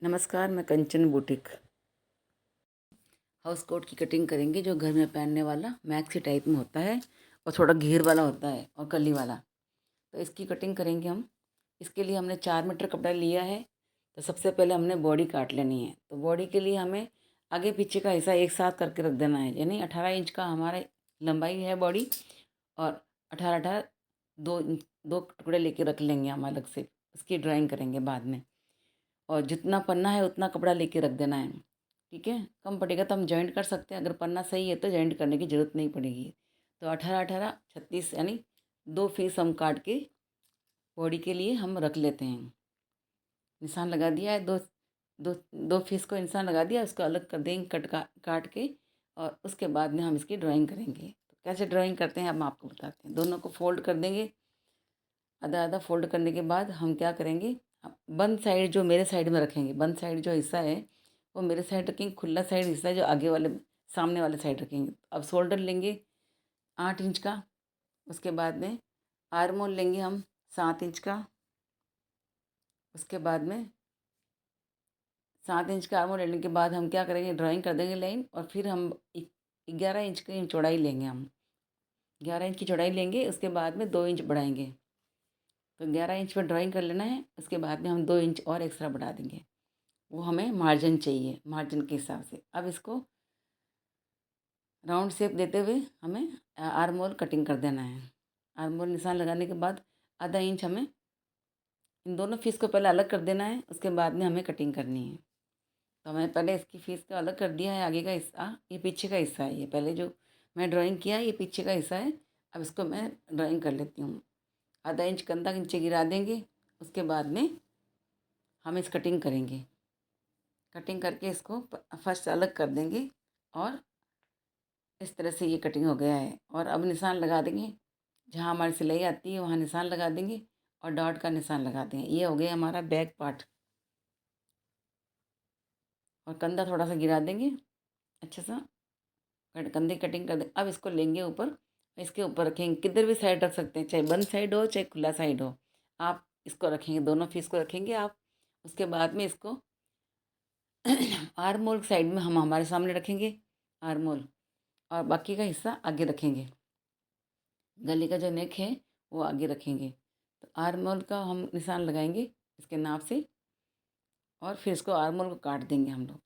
नमस्कार, मैं कंचन boutique. House coat की कटिंग करेंगे जो घर में पहनने वाला मैक्सी टाइप में होता है और थोड़ा घेर वाला होता है और कली वाला। तो इसकी कटिंग करेंगे हम। इसके लिए हमने 4 मीटर कपड़ा लिया है। तो सबसे पहले हमने बॉडी काट लेनी है। तो बॉडी के लिए हमें आगे पीछे का हिस्सा एक साथ करके रख देना है। यानी 18 इंच का हमारा लंबाई है बॉडी, और 18-18 दो टुकड़े लेके रख लेंगे हम अलग से। इसकी ड्राइंग करेंगे बाद में। और जितना पन्ना है उतना कपड़ा लेके रख देना है। ठीक है, कम पड़ेगा तो हम जॉइंट कर सकते हैं। अगर पन्ना सही है तो जॉइंट करने की ज़रूरत नहीं पड़ेगी। तो 18-18 36 यानी 2 पीस हम काट के बॉडी के लिए हम रख लेते हैं। निशान लगा दिया है, दो दो 2 पीस को निशान लगा दिया। उसको अलग कर देंगे काट के, और उसके बाद में हम इसकी ड्राइंग करेंगे। तो कैसे ड्राइंग करते हैं अब हम आपको बताते हैं। दोनों को फोल्ड कर देंगे। आधा आधा फोल्ड करने के बाद हम क्या करेंगे, बंद साइड जो मेरे साइड में रखेंगे। बंद साइड जो हिस्सा है वो मेरे साइड रखेंगे। खुला साइड हिस्सा जो आगे वाले सामने वाले साइड रखेंगे। अब शोल्डर लेंगे 8 इंच का। उसके बाद में आर्म होल लेंगे हम 7 इंच का। उसके बाद में 7 इंच का आर्म होल लेने के बाद हम क्या करेंगे, ड्राइंग कर देंगे लाइन। और फिर हम 11 इंच की चौड़ाई लेंगे। हम 11 इंच की चौड़ाई लेंगे। उसके बाद में 2 इंच बढ़ाएंगे। तो 11 इंच पर ड्राइंग कर लेना है। उसके बाद में हम 2 इंच और एक्स्ट्रा बढ़ा देंगे। वो हमें मार्जिन चाहिए, मार्जिन के हिसाब से। अब इसको राउंड शेप देते हुए हमें आर्म होल कटिंग कर देना है। आर्म होल निशान लगाने के बाद आधा इंच हमें इन दोनों फीस को पहले अलग कर देना है। उसके बाद में हमें कटिंग करनी है। तो मैंने पहले इसकी फीस को अलग कर दिया है। आगे का हिस्सा, ये पीछे का हिस्सा है। ये पहले जो मैं ड्राइंग किया है ये पीछे का हिस्सा है। अब इसको मैं ड्राइंग कर लेती हूँ। आधा इंच कंधा नीचे गिरा देंगे। उसके बाद में हम इस कटिंग करेंगे। कटिंग करके इसको फर्स्ट अलग कर देंगे। और इस तरह से ये कटिंग हो गया है। और अब निशान लगा देंगे। जहाँ हमारी सिलाई आती है वहाँ निशान लगा देंगे और डॉट का निशान लगा देंगे। ये हो गया हमारा बैक पार्ट। और कंधा थोड़ा सा गिरा देंगे अच्छा सा। कंधे कटिंग कर दें। अब इसको लेंगे ऊपर, इसके ऊपर रखेंगे। किधर भी साइड रख सकते हैं, चाहे बंद साइड हो चाहे खुला साइड हो। आप इसको रखेंगे, दोनों फीस को रखेंगे आप। उसके बाद में इसको आर्म होल साइड में हम हमारे सामने रखेंगे आर्म होल, और बाकी का हिस्सा आगे रखेंगे। गले का जो नेक है वो आगे रखेंगे। तो आर्म होल का हम निशान लगाएंगे इसके नाप से, और फिर इसको आर्म होल को काट देंगे हम लोग।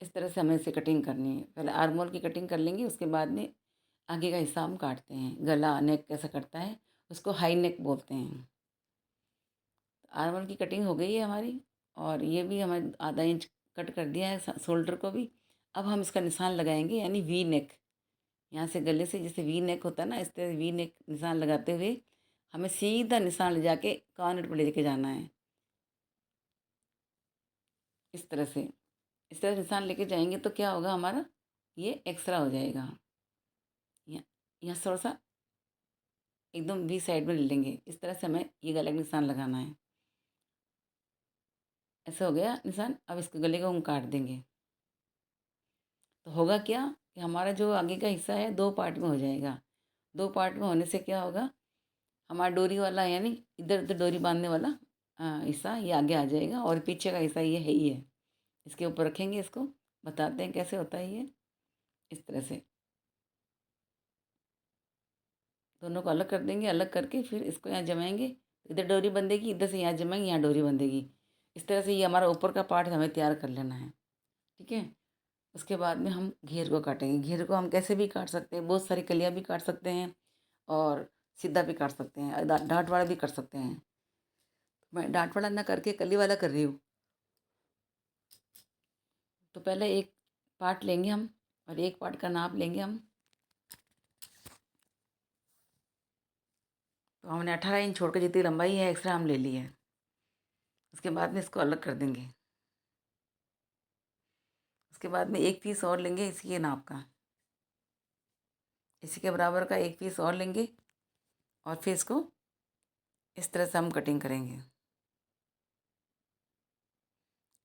इस तरह से हमें इसे कटिंग करनी है। पहले आर्म होल की कटिंग कर लेंगे। उसके बाद में आगे का हिस्सा हम काटते हैं। गला नेक कैसा कटता है उसको हाई नेक बोलते हैं। आर्म होल की कटिंग हो गई है हमारी। और ये भी हमें आधा इंच कट कर दिया है शोल्डर को भी। अब हम इसका निशान लगाएंगे, यानी वी नेक। यहाँ से गले से जैसे वी नेक होता है ना, इस तरह वी नेक निशान लगाते हुए हमें सीधा निशान ले जाके कॉर्नर पर लेके जाना है। इस तरह से, इस तरह से निशान लेके जाएंगे तो क्या होगा, हमारा ये एक्स्ट्रा हो जाएगा। यहाँ यहाँ थोड़ा सा एकदम वी साइड में ले लेंगे। इस तरह से हमें ये गले का निशान लगाना है। ऐसा हो गया निशान। अब इसके गले को हम काट देंगे। तो होगा क्या कि हमारा जो आगे का हिस्सा है 2 पार्ट में हो जाएगा। 2 पार्ट में होने से क्या होगा, हमारा डोरी वाला यानी इधर उधर डोरी बांधने वाला हिस्सा ये आगे आ जाएगा। और पीछे का हिस्सा ये है ही है। इसके ऊपर रखेंगे। इसको बताते हैं कैसे होता है ये। इस तरह से दोनों को अलग कर देंगे। अलग करके फिर इसको यहाँ जमाएंगे। इधर डोरी बंधेगी, इधर से यहाँ जमाएंगे, यहाँ डोरी बंधेगी। इस तरह से ये हमारा ऊपर का पार्ट हमें तैयार कर लेना है। ठीक है। उसके बाद में हम घेर को काटेंगे। घेर को हम कैसे भी काट सकते हैं, बहुत सारी कलियाँ भी काट सकते हैं और सीधा भी काट सकते हैं, डांट वाला भी कर सकते हैं। मैं डांट वाला ना करके कली वाला कर रही हूँ। तो पहले एक पार्ट लेंगे हम, और एक पार्ट का नाप लेंगे हम। तो हमने 18 इंच छोड़ के जितनी लंबाई है एक्स्ट्रा हम ले ली है। उसके बाद में इसको अलग कर देंगे। उसके बाद में एक पीस और लेंगे इसी के नाप का, इसी के बराबर का एक पीस और लेंगे। और फिर इसको इस तरह से हम कटिंग करेंगे।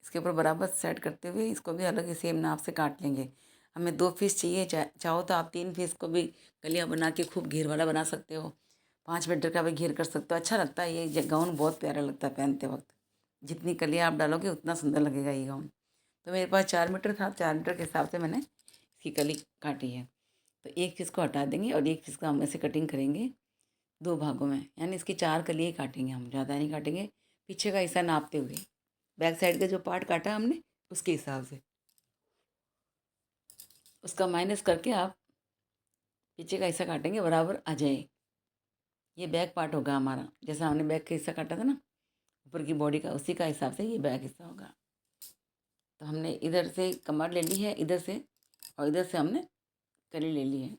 इसके ऊपर बराबर सेट करते हुए इसको भी अलग ही सेम नाप से काट लेंगे। हमें 2 पीस चाहिए। चाहो तो आप 3 पीस को भी कलियाँ बना के खूब घेर वाला बना सकते हो। 5 मीटर का भी घेर कर सकते हो। अच्छा लगता है ये गाउन, बहुत प्यारा लगता है पहनते वक्त। जितनी कलियाँ आप डालोगे उतना सुंदर लगेगा ये गाउन। तो मेरे पास 4 मीटर था, 4 मीटर के हिसाब से मैंने इसकी कली काटी है। तो एक चीज़ को हटा देंगे और एक चीज़ को हम ऐसे कटिंग करेंगे 2 भागों में, यानी इसकी 4 कलियाँ काटेंगे हम, ज़्यादा नहीं काटेंगे। पीछे का हिस्सा नापते हुए, बैक साइड का जो पार्ट काटा हमने उसके हिसाब से उसका माइनस करके आप पीछे का हिस्सा काटेंगे, बराबर आ जाए। ये बैक पार्ट होगा हमारा, जैसा हमने बैक का हिस्सा काटा था ना ऊपर की बॉडी का, उसी का हिसाब से ये बैक हिस्सा होगा। तो हमने इधर से कमर ले ली है, इधर से, और इधर से हमने कली ले ली है।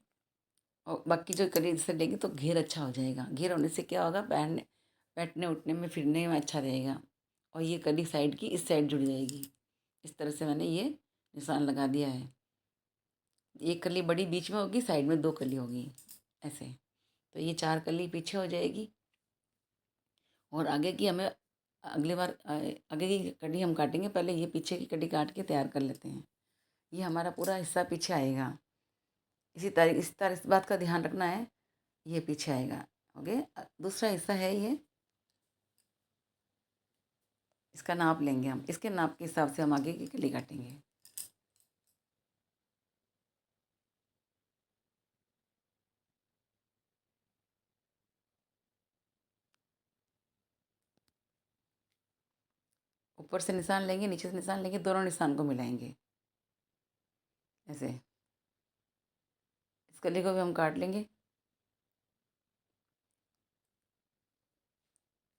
और बाकी जो कली इससे लेंगे तो घेर अच्छा हो जाएगा। घेर होने से क्या होगा, बैठने उठने में फिरने में अच्छा रहेगा। और ये कली साइड की इस साइड जुड़ जाएगी। इस तरह से मैंने ये निशान लगा दिया है। एक कली बड़ी बीच में होगी, साइड में 2 कली होगी ऐसे। तो ये 4 कली पीछे हो जाएगी। और आगे की हमें अगली बार आगे की कड़ी हम काटेंगे, पहले ये पीछे की कड़ी काट के तैयार कर लेते हैं। ये हमारा पूरा हिस्सा पीछे आएगा। इस बात का ध्यान रखना है, ये पीछे आएगा। ओके, दूसरा हिस्सा है ये, इसका नाप लेंगे हम, इसके नाप के हिसाब से हम आगे की कली काटेंगे। ऊपर से निशान लेंगे, नीचे से निशान लेंगे, दोनों निशान को मिलाएंगे ऐसे। इस कली को भी हम काट लेंगे।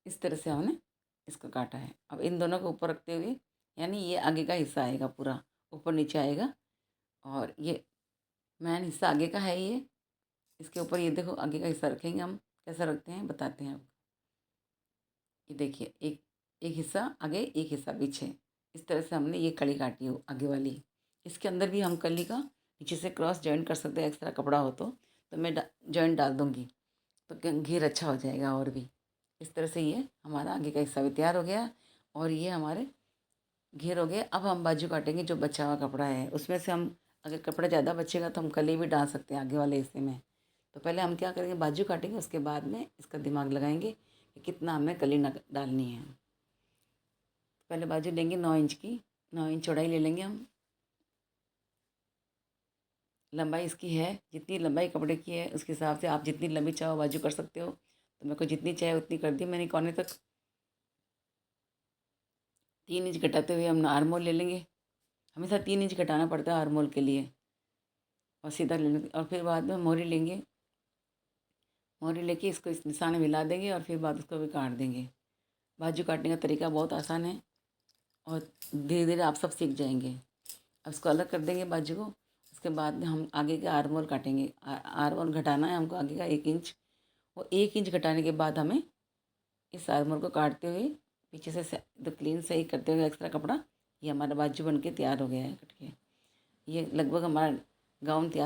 इस तरह से हमने इसको काटा है। अब इन दोनों को ऊपर रखते हुए, यानी ये आगे का हिस्सा आएगा, पूरा ऊपर नीचे आएगा। और ये मेन हिस्सा आगे का है ये। इसके ऊपर ये देखो आगे का हिस्सा रखेंगे हम, कैसा रखते हैं बताते हैं आपको। ये देखिए, एक एक हिस्सा आगे, एक हिस्सा पीछे। इस तरह से हमने ये कली काटी हो आगे वाली। इसके अंदर भी हम कली का नीचे से क्रॉस जॉइंट कर सकते हैं, एक्स्ट्रा कपड़ा हो तो मैं जॉइंट डाल दूँगी, तो घेर अच्छा हो जाएगा और भी। इस तरह से ये हमारा आगे का हिस्सा भी तैयार हो गया और ये हमारे घेर हो गए। अब हम बाजू काटेंगे, जो बचा हुआ कपड़ा है उसमें से हम, अगर कपड़ा ज़्यादा बचेगा तो हम कली भी डाल सकते हैं आगे वाले हिस्से में। तो पहले हम क्या करेंगे, बाजू काटेंगे, उसके बाद में इसका दिमाग लगाएंगे कि कितना हमें कली डालनी है। पहले बाजू लेंगे 9 इंच की, 9 इंच चौड़ाई ले लेंगे हम। लंबाई इसकी है, जितनी लंबाई कपड़े की है उसके हिसाब से आप जितनी लंबी चाहो बाजू कर सकते हो। तो मेरे को जितनी चाहिए उतनी कर दी मैंने, कोने तक। 3 इंच घटाते हुए हम आर्म होल ले लेंगे। हमेशा 3 इंच घटाना पड़ता है आर्म होल के लिए। और सीधा ले लेंगे और फिर बाद में मोहरी लेंगे। मोहरी लेके इसको इस निशान में मिला देंगे और फिर बाद उसको भी काट देंगे। बाजू काटने का तरीका बहुत आसान है और धीरे धीरे आप सब सीख जाएंगे। अब इसको अलग कर देंगे बाजू को। उसके बाद में हम आगे का आर्म होल काटेंगे। आर्म होल घटाना है हमको आगे का 1 इंच। वो 1 इंच घटाने के बाद हमें इस आर्म होल को काटते हुए पीछे से तो क्लीन सही करते हुए एक्स्ट्रा कपड़ा, ये हमारा बाजू बन के तैयार हो गया है कट के। ये लगभग हमारा गाउन तैयार